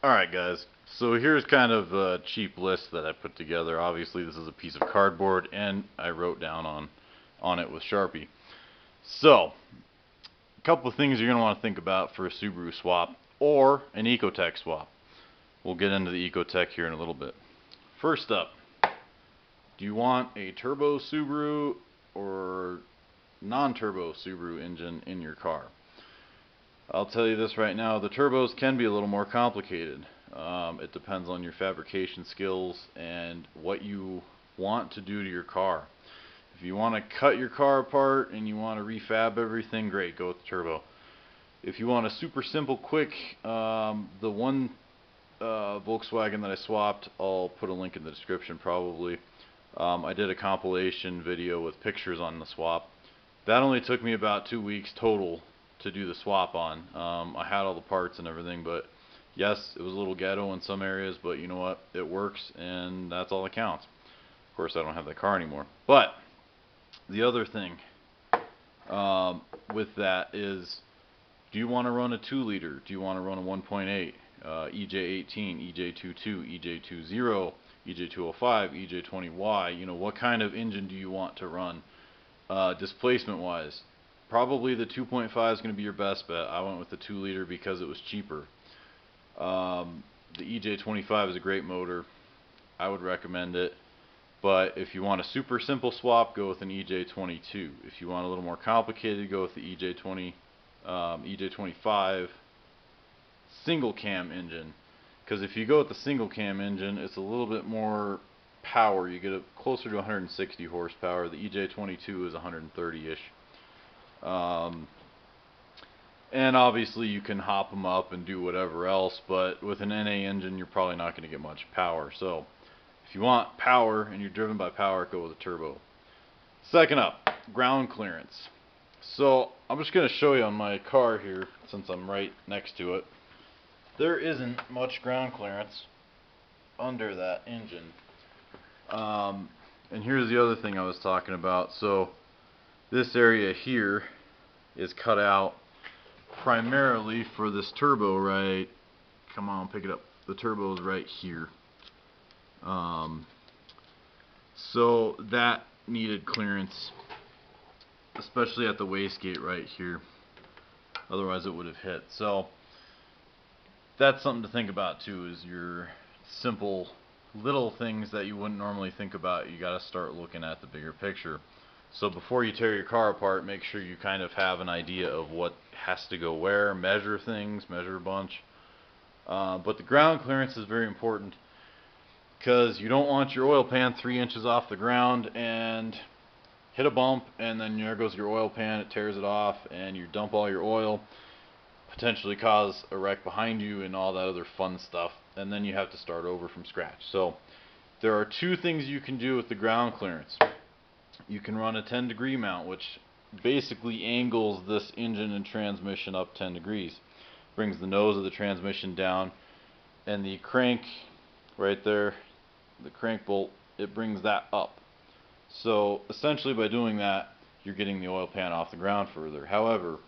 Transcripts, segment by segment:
Alright guys, so here's kind of a cheap list that I put together. Obviously this is a piece of cardboard and I wrote down on it with Sharpie. So, a couple of things you're going to want to think about for a Subaru swap or an Ecotech swap. We'll get into the Ecotech here in a little bit. First up, do you want a turbo Subaru or non-turbo Subaru engine in your car? I'll tell you this right now, the turbos can be a little more complicated. It depends on your fabrication skills and what you want to do to your car. If you want to cut your car apart and you want to refab everything, great, go with the turbo. If you want a super simple, quick, the one Volkswagen that I swapped, I'll put a link in the description probably. I did a compilation video with pictures on the swap. That only took me about 2 weeks total to do the swap on. I had all the parts and everything, but yes, it was a little ghetto in some areas, but you know what? It works, and that's all that counts. Of course, I don't have that car anymore. But the other thing with that is, do you want to run a 2-liter? Do you want to run a 1.8? EJ18, EJ22, EJ20, EJ205, EJ20Y? You know, what kind of engine do you want to run? Displacement-wise, probably the 2.5 is going to be your best bet. I went with the 2-liter because it was cheaper. The EJ25 is a great motor. I would recommend it. But if you want a super simple swap, go with an EJ22. If you want a little more complicated, go with the EJ25 single cam engine. Because if you go with the single cam engine, it's a little bit more power. You get it closer to 160 horsepower. The EJ22 is 130-ish. And obviously you can hop them up and do whatever else, but with an NA engine you're probably not going to get much power. So if you want power and you're driven by power, go with a turbo. Second up, ground clearance. So I'm just going to show you on my car here, since I'm right next to it. There isn't much ground clearance under that engine. And here's the other thing I was talking about. So this area here is cut out primarily for this turbo right, come on, pick it up, the turbo is right here. So that needed clearance, especially at the wastegate right here, otherwise it would have hit. So that's something to think about too, is your simple little things that you wouldn't normally think about. You got to start looking at the bigger picture. So before you tear your car apart, make sure you kind of have an idea of what has to go where, measure things, measure a bunch. But the ground clearance is very important, because you don't want your oil pan 3 inches off the ground and hit a bump, and then there goes your oil pan, it tears it off, and you dump all your oil, potentially cause a wreck behind you and all that other fun stuff, and then you have to start over from scratch. So there are 2 things you can do with the ground clearance. You can run a 10-degree mount, which basically angles this engine and transmission up 10 degrees. Brings the nose of the transmission down, and the crank right there, the crank bolt, it brings that up. So essentially by doing that, you're getting the oil pan off the ground further. However,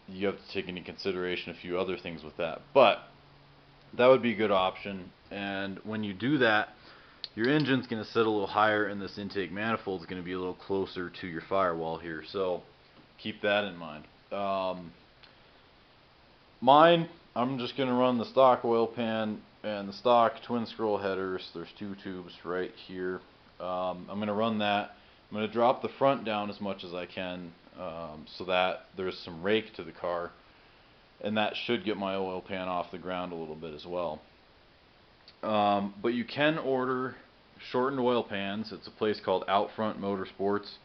you have to take into consideration a few other things with that. But that would be a good option, and when you do that, your engine's going to sit a little higher, and this intake manifold is going to be a little closer to your firewall here. So keep that in mind. Mine, I'm just going to run the stock oil pan and the stock twin scroll headers. There's 2 tubes right here. I'm going to run that. I'm going to drop the front down as much as I can, so that there's some rake to the car, and that should get my oil pan off the ground a little bit as well. But you can order shortened oil pans. It's a place called Outfront Motorsports.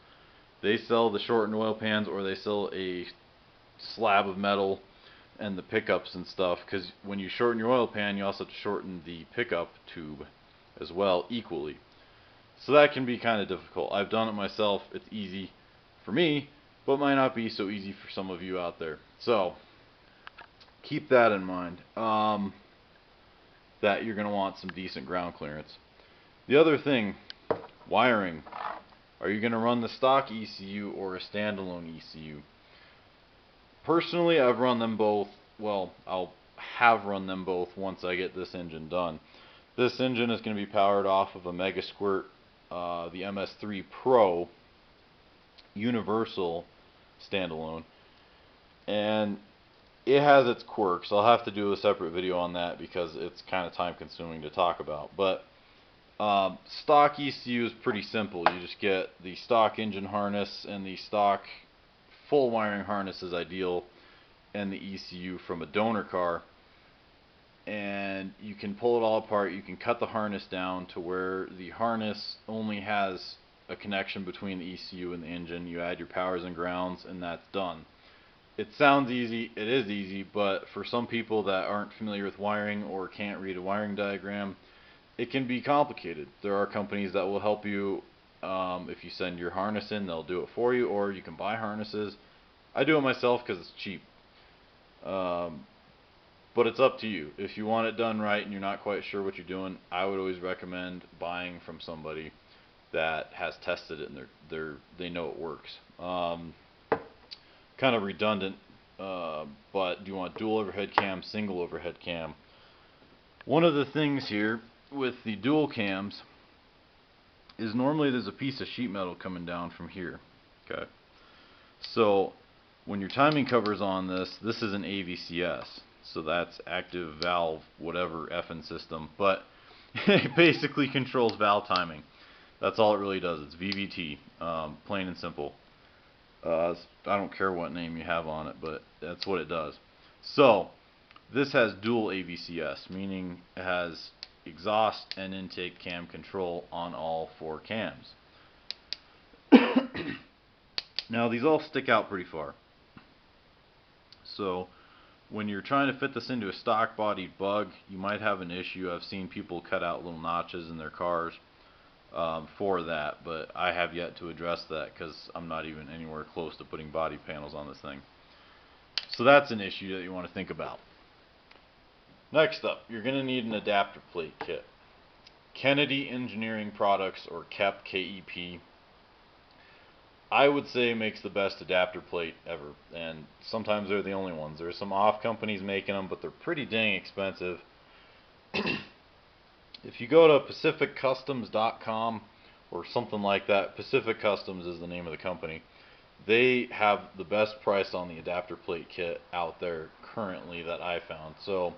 They sell the shortened oil pans, or they sell a slab of metal and the pickups and stuff, because when you shorten your oil pan, you also have to shorten the pickup tube as well equally. So that can be kind of difficult. I've done it myself. It's easy for me, but might not be so easy for some of you out there. So keep that in mind, that you're going to want some decent ground clearance. The other thing, wiring. Are you going to run the stock ECU or a standalone ECU? Personally, I've run them both. Well, I'll have run them both once I get this engine done. This engine is going to be powered off of a Mega Squirt, the MS3 Pro Universal standalone, and it has its quirks. I'll have to do a separate video on that because it's kind of time consuming to talk about. But stock ECU is pretty simple. You just get the stock engine harness, and the stock full wiring harness is ideal, and the ECU from a donor car, and you can pull it all apart. You can cut the harness down to where the harness only has a connection between the ECU and the engine. You add your powers and grounds, and that's done. It sounds easy, it is easy, but for some people that aren't familiar with wiring or can't read a wiring diagram, it can be complicated. There are companies that will help you. If you send your harness in, they'll do it for you, or you can buy harnesses. I do it myself because it's cheap. But it's up to you. If you want it done right and you're not quite sure what you're doing, I would always recommend buying from somebody that has tested it and they know it works. Kind of redundant, but do you want dual overhead cam, single overhead cam? One of the things here with the dual cams is normally there's a piece of sheet metal coming down from here. Okay, so when your timing cover's on this is an AVCS, so that's active valve whatever effing system, but it basically controls valve timing. That's all it really does. It's VVT, plain and simple. I don't care what name you have on it, but that's what it does. So this has dual AVCS, meaning it has exhaust and intake cam control on all 4 cams. Now these all stick out pretty far, so when you're trying to fit this into a stock bodied Bug, you might have an issue. I've seen people cut out little notches in their cars for that, but I have yet to address that because I'm not even anywhere close to putting body panels on this thing. So that's an issue that you want to think about. Next up, you're going to need an adapter plate kit. Kennedy Engineering Products, or KEP, K-E-P, I would say makes the best adapter plate ever, and sometimes they're the only ones. There's some off companies making them, but they're pretty dang expensive. If you go to pacificcustoms.com or something like that, Pacific Customs is the name of the company, they have the best price on the adapter plate kit out there currently that I found. So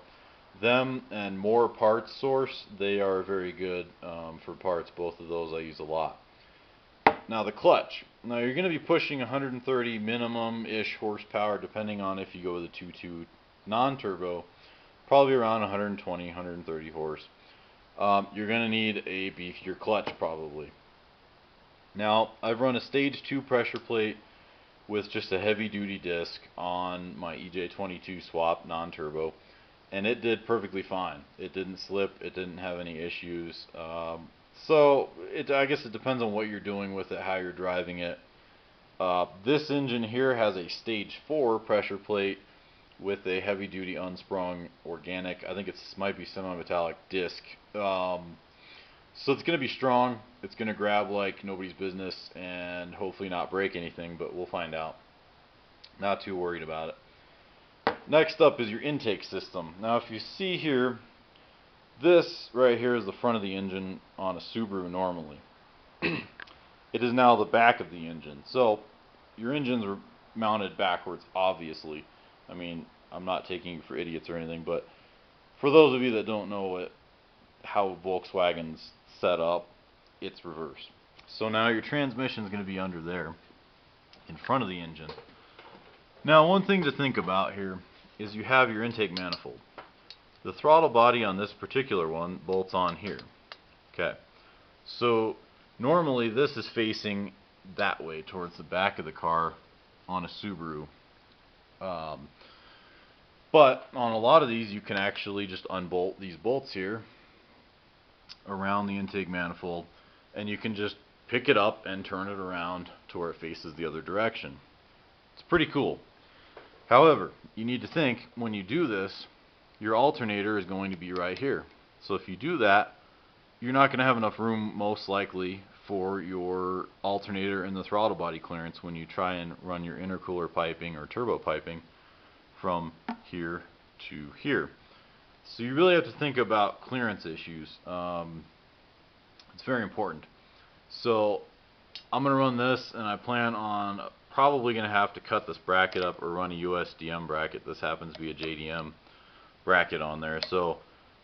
them and More Parts Source, they are very good for parts. Both of those I use a lot. Now the clutch. Now you're going to be pushing 130 minimum-ish horsepower, depending on if you go with a 2.2 non-turbo, probably around 120, 130 horse. You're going to need a beefier clutch probably. Now I've run a stage 2 pressure plate with just a heavy duty disc on my EJ22 swap non-turbo, and it did perfectly fine. It didn't slip, it didn't have any issues. So I guess it depends on what you're doing with it, how you're driving it. This engine here has a stage 4 pressure plate with a heavy duty unsprung organic, I think it might be semi-metallic disc. So it's going to be strong, it's going to grab like nobody's business and hopefully not break anything, but we'll find out. Not too worried about it. Next up is your intake system. Now if you see here, this right here is the front of the engine on a Subaru normally. It is now the back of the engine. So your engines are mounted backwards, obviously. I mean, I'm not taking you for idiots or anything, but for those of you that don't know how Volkswagen's set up, it's reverse. So now your transmission is going to be under there, in front of the engine. Now one thing to think about here is you have your intake manifold. The throttle body on this particular one bolts on here. Okay, so normally this is facing that way towards the back of the car on a Subaru. But on a lot of these you can actually just unbolt these bolts here around the intake manifold, and you can just pick it up and turn it around to where it faces the other direction. It's pretty cool. However, you need to think when you do this, your alternator is going to be right here. So if you do that, you're not going to have enough room most likely for your alternator and the throttle body clearance when you try and run your intercooler piping or turbo piping from here to here. So you really have to think about clearance issues. It's very important. So I'm going to run this, and I plan on probably going to have to cut this bracket up or run a USDM bracket. This happens to be a JDM bracket on there. So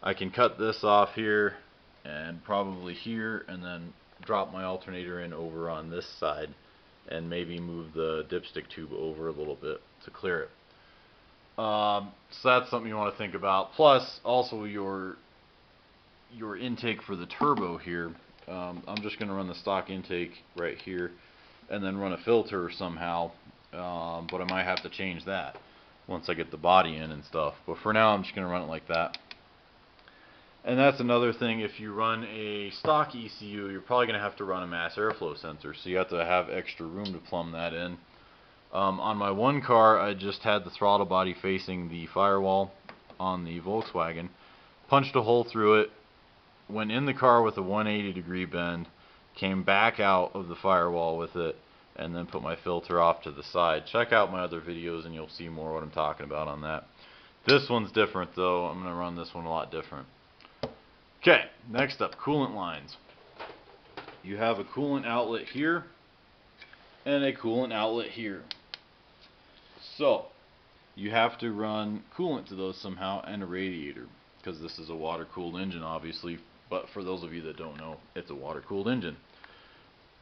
I can cut this off here and probably here, and then drop my alternator in over on this side and maybe move the dipstick tube over a little bit to clear it. So that's something you want to think about. Plus, also your intake for the turbo here. I'm just going to run the stock intake right here and then run a filter somehow, but I might have to change that once I get the body in and stuff. But for now, I'm just going to run it like that. And that's another thing, if you run a stock ECU, you're probably going to have to run a mass airflow sensor, so you have to have extra room to plumb that in. On my one car, I just had the throttle body facing the firewall on the Volkswagen, punched a hole through it, went in the car with a 180-degree bend, came back out of the firewall with it, and then put my filter off to the side. Check out my other videos and you'll see more what I'm talking about on that. This one's different though. I'm going to run this one a lot different. Okay, next up, coolant lines. You have a coolant outlet here and a coolant outlet here. So you have to run coolant to those somehow and a radiator, because this is a water-cooled engine obviously, but for those of you that don't know, it's a water-cooled engine.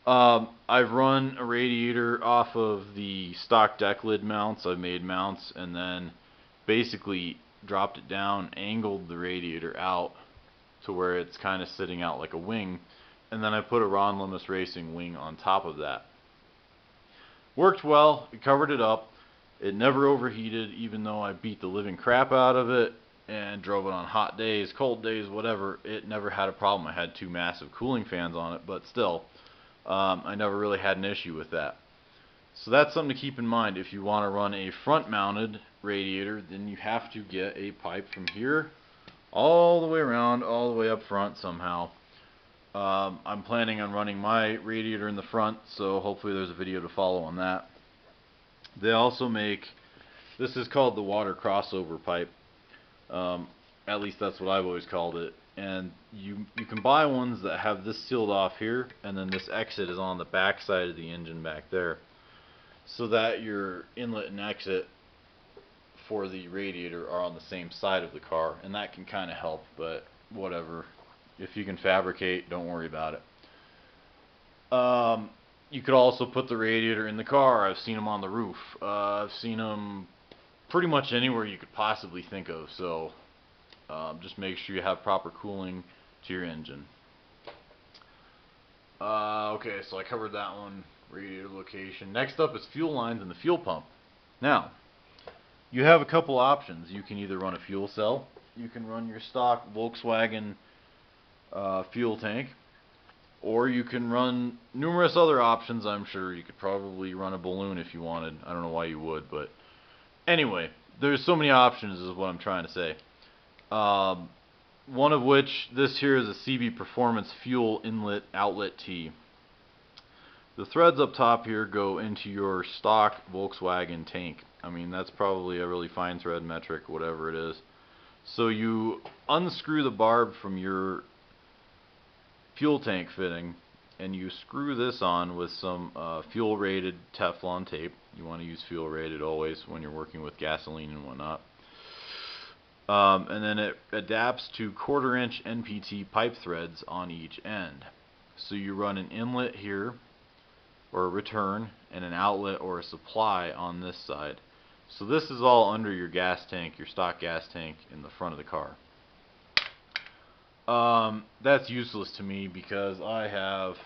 I've run a radiator off of the stock deck lid mounts. I've made mounts and then basically dropped it down, angled the radiator out to where it's kind of sitting out like a wing, and then I put a Ron Loomis Racing wing on top of that. Worked well, it covered it up, it never overheated even though I beat the living crap out of it and drove it on hot days, cold days, whatever. It never had a problem. I had two massive cooling fans on it, but still, I never really had an issue with that. So that's something to keep in mind. If you want to run a front mounted radiator, then you have to get a pipe from here all the way around, all the way up front somehow. I'm planning on running my radiator in the front, so hopefully there's a video to follow on that. They also make, this is called the water crossover pipe. At least that's what I've always called it. And you can buy ones that have this sealed off here, and then this exit is on the back side of the engine back there, so that your inlet and exit for the radiator are on the same side of the car, and that can kind of help, but whatever. If you can fabricate, don't worry about it. You could also put the radiator in the car. I've seen them on the roof. I've seen them pretty much anywhere you could possibly think of, so just make sure you have proper cooling to your engine. Okay, so I covered that one, radiator location. Next up is fuel lines and the fuel pump. Now, you have a couple options. You can either run a fuel cell, you can run your stock Volkswagen fuel tank, or you can run numerous other options. I'm sure you could probably run a balloon if you wanted. I don't know why you would, but anyway, there's so many options is what I'm trying to say. One of which, this here is a CB Performance Fuel Inlet Outlet T. The threads up top here go into your stock Volkswagen tank. I mean, that's probably a really fine thread metric, whatever it is. So you unscrew the barb from your fuel tank fitting, and you screw this on with some fuel rated Teflon tape. You want to use fuel rated always when you're working with gasoline and whatnot. And then it adapts to 1/4 inch NPT pipe threads on each end. So you run an inlet here, or a return, and an outlet or a supply on this side. So this is all under your gas tank, your stock gas tank in the front of the car. That's useless to me because I have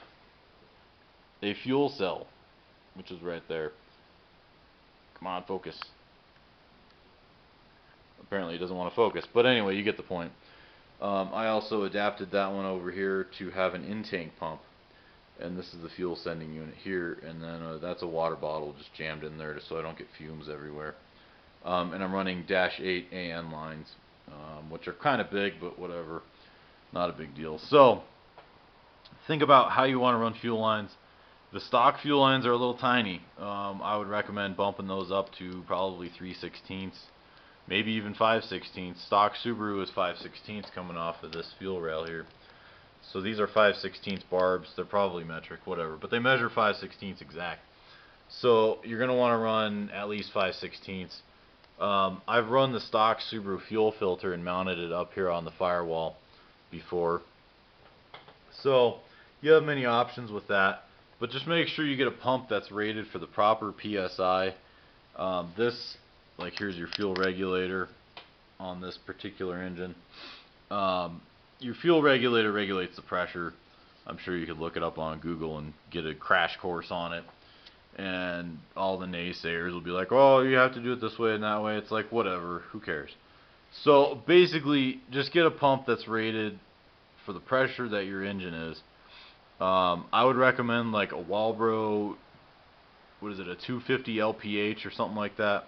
a fuel cell, which is right there. Come on, focus. Apparently it doesn't want to focus, but anyway, you get the point. I also adapted that one over here to have an in-tank pump, and this is the fuel sending unit here, and then that's a water bottle just jammed in there just so I don't get fumes everywhere. And I'm running -8 AN lines, which are kind of big, but whatever, not a big deal. So think about how you want to run fuel lines. The stock fuel lines are a little tiny. I would recommend bumping those up to probably 3/16. maybe even 5/16. Stock Subaru is 5/16 coming off of this fuel rail here. So these are 5/16 barbs. They're probably metric, whatever, but they measure 5/16 exact. So you're going to want to run at least 5/16. I've run the stock Subaru fuel filter and mounted it up here on the firewall before. So you have many options with that, but just make sure you get a pump that's rated for the proper PSI. Like here's your fuel regulator on this particular engine. Your fuel regulator regulates the pressure. I'm sure you could look it up on Google and get a crash course on it. And all the naysayers will be like, oh, you have to do it this way and that way. It's like, whatever, who cares? So basically, just get a pump that's rated for the pressure that your engine is. I would recommend like a Walbro, what is it, a 250 LPH or something like that.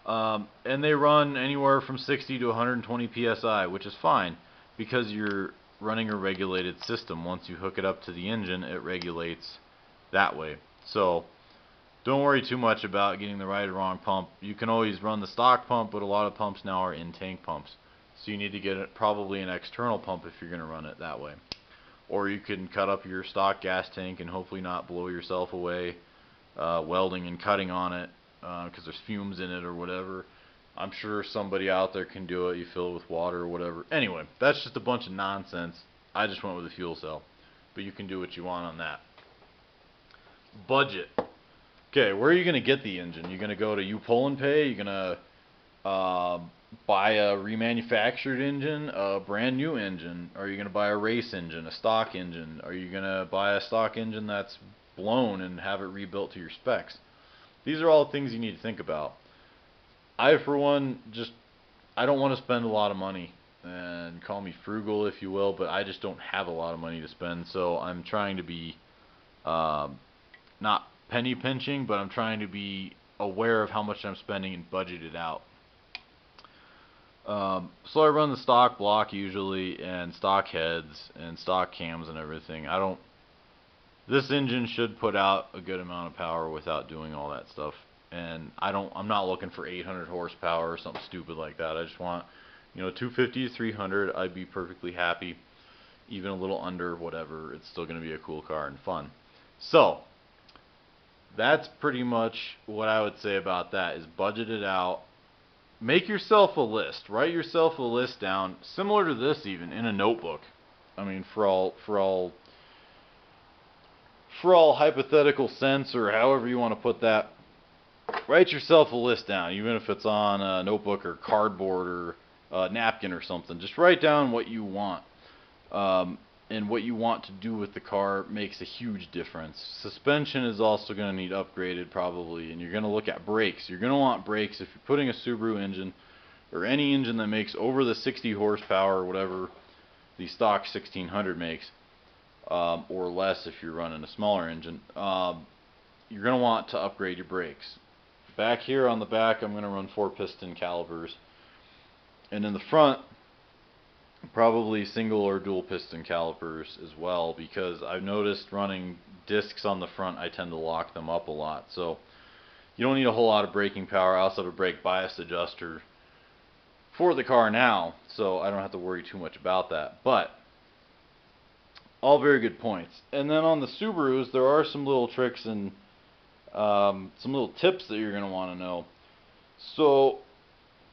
And they run anywhere from 60 to 120 PSI, which is fine because you're running a regulated system. Once you hook it up to the engine, it regulates that way. So don't worry too much about getting the right or wrong pump. You can always run the stock pump, but a lot of pumps now are in-tank pumps. So you need to get probably an external pump if you're going to run it that way. Or you can cut up your stock gas tank and hopefully not blow yourself away welding and cutting on it because there's fumes in it or whatever. I'm sure somebody out there can do it. You fill it with water or whatever. Anyway, that's just a bunch of nonsense. I just went with a fuel cell. But you can do what you want on that. Budget. Okay, where are you going to get the engine? You're going to go to You Pull and Pay? You're going to buy a remanufactured engine, a brand new engine? Are you going to buy a race engine, a stock engine? Are you going to buy a stock engine that's blown and have it rebuilt to your specs? These are all things you need to think about. I, for one, I don't want to spend a lot of money, and call me frugal if you will, but I just don't have a lot of money to spend, so I'm trying to be not penny pinching, but I'm trying to be aware of how much I'm spending and budget it out. So I run the stock block usually, and stock heads and stock cams and everything. This engine should put out a good amount of power without doing all that stuff. And I'm not looking for 800 horsepower or something stupid like that. I just want, 250 to 300. I'd be perfectly happy. Even a little under, whatever. It's still going to be a cool car and fun. So that's pretty much what I would say about that, is budget it out. Make yourself a list. Write yourself a list down, similar to this even, in a notebook. I mean, for all hypothetical sense, or however you want to put that, write yourself a list down, even if it's on a notebook or cardboard or a napkin or something. Just write down what you want. And what you want to do with the car makes a huge difference. Suspension is also going to need upgraded probably, and you're going to look at brakes. You're going to want brakes if you're putting a Subaru engine or any engine that makes over the 60 horsepower or whatever the stock 1600 makes, or less if you're running a smaller engine. You're going to want to upgrade your brakes. Back here on the back, I'm going to run 4-piston calipers, and in the front, probably single or dual piston calipers as well, because I've noticed running discs on the front, I tend to lock them up a lot. So you don't need a whole lot of braking power. I also have a brake bias adjuster for the car now, so I don't have to worry too much about that. But all very good points. And then on the Subarus, there are some little tricks and some little tips that you're going to want to know. So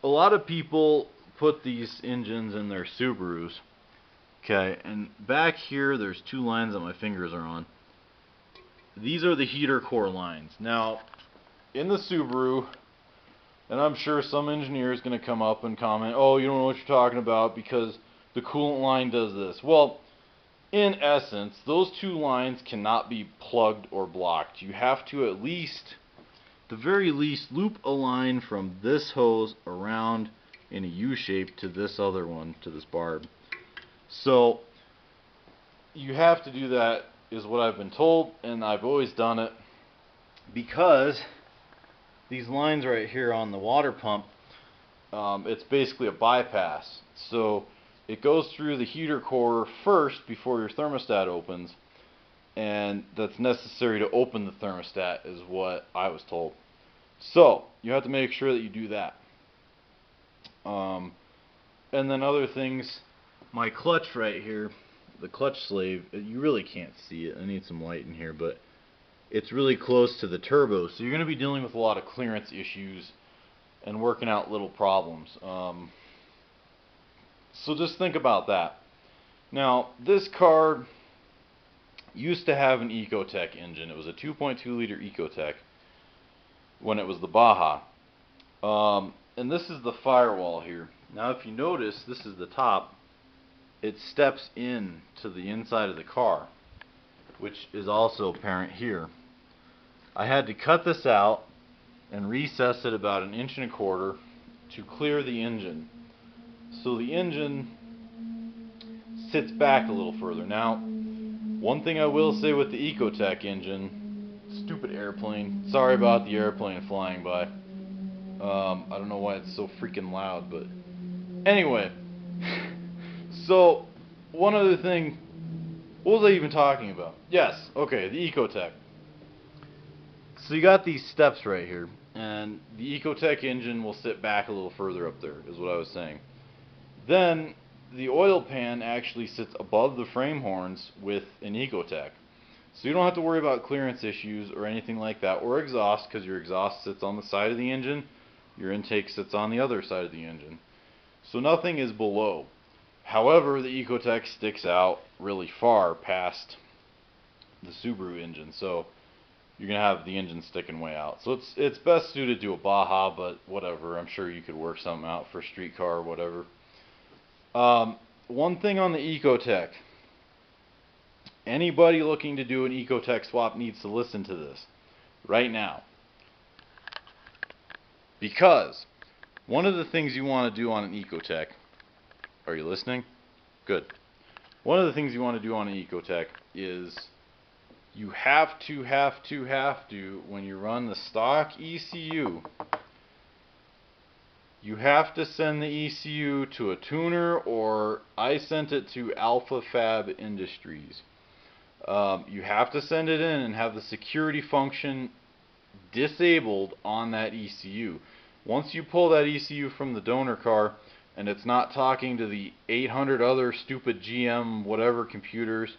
a lot of people put these engines in their Subarus. Okay, and back here there's two lines that my fingers are on. These are the heater core lines. Now, in the Subaru, and I'm sure some engineer is going to come up and comment, oh, you don't know what you're talking about because the coolant line does this. Well, in essence, those two lines cannot be plugged or blocked. You have to at least, the very least, loop a line from this hose around in a U shape to this other one, to this barb. So you have to do that, is what I've been told, and I've always done it, because these lines right here on the water pump, it's basically a bypass. So it goes through the heater core first before your thermostat opens, and that's necessary to open the thermostat, is what I was told. So you have to make sure that you do that. And then other things, my clutch right here, the clutch slave, you really can't see it. I need some light in here, but it's really close to the turbo, so you're going to be dealing with a lot of clearance issues and working out little problems. So just think about that. Now, this car used to have an Ecotech engine. It was a 2.2 liter Ecotech when it was the Baja. And this is the firewall here. Now, if you notice, this is the top. It steps in to the inside of the car, which is also apparent here. I had to cut this out and recess it about 1.25 inches to clear the engine. So the engine sits back a little further. Now, one thing I will say with the Ecotech engine, stupid airplane, sorry about the airplane flying by. I don't know why it's so freaking loud, but anyway. So, one other thing, what was I even talking about? Yes, okay, the Ecotech. So you got these steps right here, and the Ecotech engine will sit back a little further up there, is what I was saying. Then, the oil pan actually sits above the frame horns with an Ecotech. So you don't have to worry about clearance issues or anything like that, or exhaust, because your exhaust sits on the side of the engine, your intake sits on the other side of the engine. So nothing is below. However, the Ecotech sticks out really far past the Subaru engine, so you're going to have the engine sticking way out. So it's best suited to a Baja, but whatever, I'm sure you could work something out for a street car or whatever. One thing on the Ecotech, anybody looking to do an Ecotech swap needs to listen to this right now. Because one of the things you want to do on an Ecotech, are you listening? Good. One of the things you want to do on an Ecotech is you have to, when you run the stock ECU, you have to send the ECU to a tuner, or I sent it to Alpha Fab Industries. You have to send it in and have the security function disabled on that ECU. Once you pull that ECU from the donor car and it's not talking to the 800 other stupid GM whatever computers,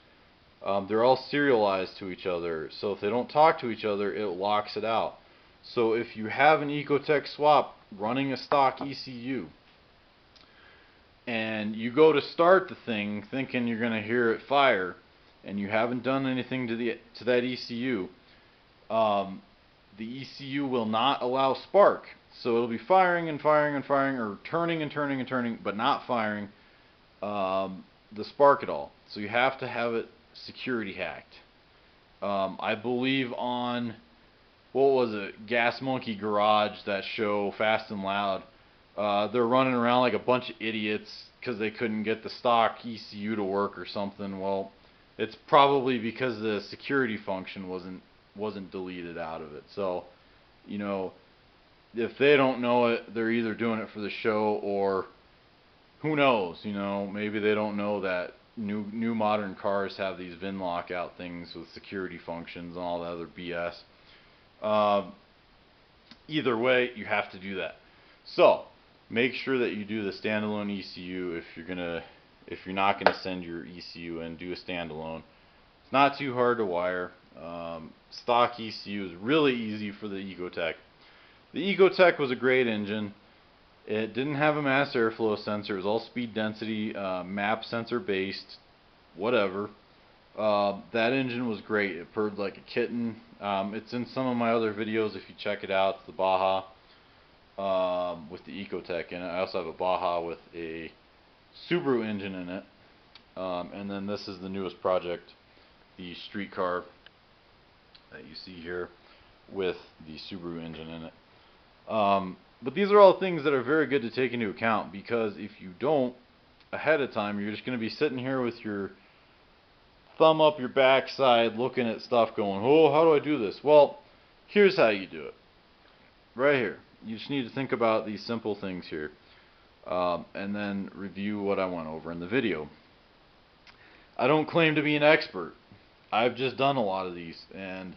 they're all serialized to each other. So if they don't talk to each other, it locks it out. So if you have an Ecotech swap running a stock ECU and you go to start the thing thinking you're going to hear it fire and you haven't done anything to that ECU, the ECU will not allow spark. So it'll be firing and firing and firing, or turning and turning and turning, but not firing the spark at all. So you have to have it security hacked. I believe on, what was it, Gas Monkey Garage, that show, Fast and Loud, they're running around like a bunch of idiots because they couldn't get the stock ECU to work or something. Well, it's probably because the security function wasn't deleted out of it. So, you know, if they don't know it, they're either doing it for the show, or who knows, you know, maybe they don't know that new modern cars have these VIN lockout things with security functions and all that other BS. Either way, you have to do that. So make sure that you do the standalone ECU if you're not gonna send your ECU in. Do a standalone. It's not too hard to wire. Stock ECU is really easy for the Ecotech. The Ecotech was a great engine. It didn't have a mass airflow sensor. It was all speed density, map sensor based, whatever. That engine was great. It purred like a kitten. It's in some of my other videos if you check it out. It's the Baja with the Ecotech in it. I also have a Baja with a Subaru engine in it. And then this is the newest project, the street car that you see here with the Subaru engine in it. But these are all things that are very good to take into account, because if you don't ahead of time, you're just going to be sitting here with your thumb up your backside looking at stuff going, oh, how do I do this? Well, here's how you do it. Right here. You just need to think about these simple things here, and then review what I went over in the video. I don't claim to be an expert. I've just done a lot of these, and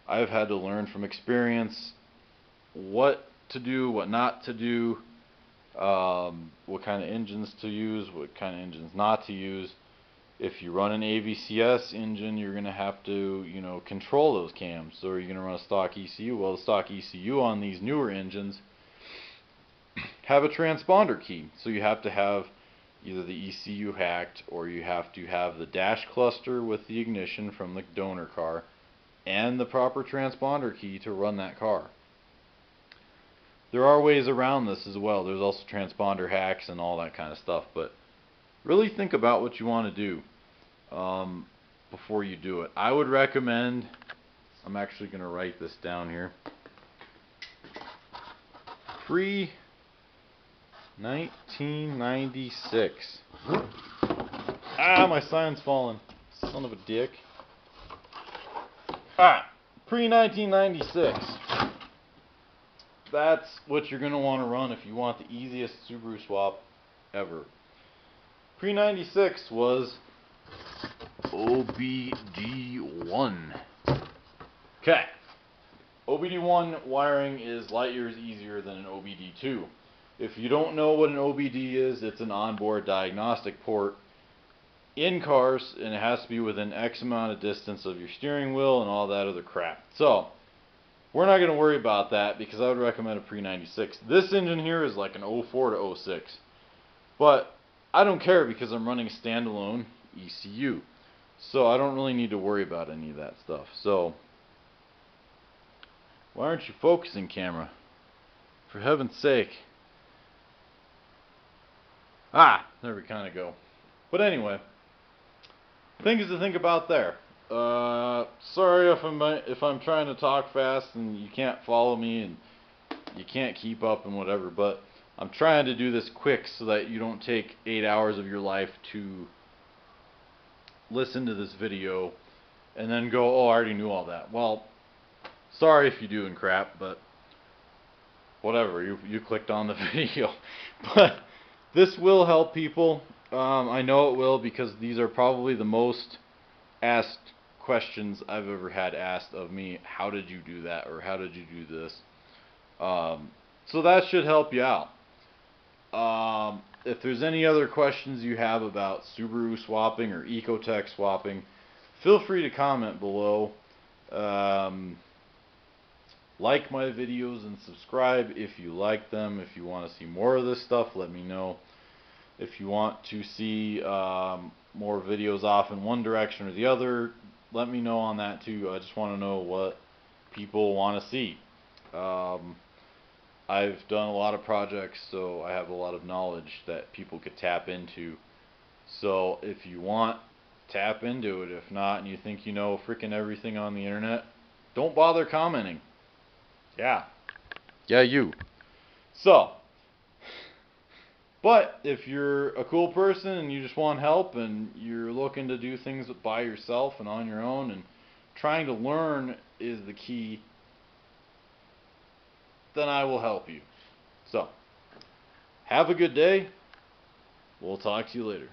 I've had to learn from experience what to do, what not to do. what kind of engines to use, what kind of engines not to use. If you run an AVCS engine, you're going to have to, control those cams. So are you going to run a stock ECU? Well, the stock ECU on these newer engines have a transponder key. So you have to have either the ECU hacked, or you have to have the dash cluster with the ignition from the donor car and the proper transponder key to run that car. There are ways around this as well. There's also transponder hacks and all that kind of stuff, but really think about what you want to do before you do it. I would recommend, I'm actually going to write this down here, pre-1996. Ah, my sign's falling. Son of a dick. Pre-1996. That's what you're going to want to run if you want the easiest Subaru swap ever. Pre-96 was OBD1. Okay. OBD1 wiring is light years easier than an OBD2. If you don't know what an OBD is, it's an onboard diagnostic port in cars, and it has to be within X amount of distance of your steering wheel and all that other crap. So, we're not going to worry about that because I would recommend a pre-96. This engine here is like an 04 to 06. But I don't care because I'm running a standalone ECU. So I don't really need to worry about any of that stuff. So, why aren't you focusing, camera? For heaven's sake. There we kind of go. But anyway, things to think about there. Sorry if I'm trying to talk fast and you can't follow me and you can't keep up and whatever, but I'm trying to do this quick so that you don't take 8 hours of your life to listen to this video and then go, oh, I already knew all that. Well, sorry if you do and crap, but whatever, you clicked on the video. But this will help people. I know it will, because these are probably the most asked questions I've ever had asked of me. How did you do that? Or how did you do this? So that should help you out. If there's any other questions you have about Subaru swapping or Ecotech swapping, feel free to comment below. Like my videos and subscribe if you like them. If you want to see more of this stuff, let me know. If you want to see more videos off in one direction or the other, let me know on that too. I just want to know what people want to see. I've done a lot of projects, so I have a lot of knowledge that people could tap into. So if you want, tap into it. If not, and you think you know freaking everything on the internet, don't bother commenting. Yeah, you. So, but if you're a cool person and you just want help and you're looking to do things by yourself and on your own, and trying to learn is the key, then I will help you. So, have a good day. We'll talk to you later.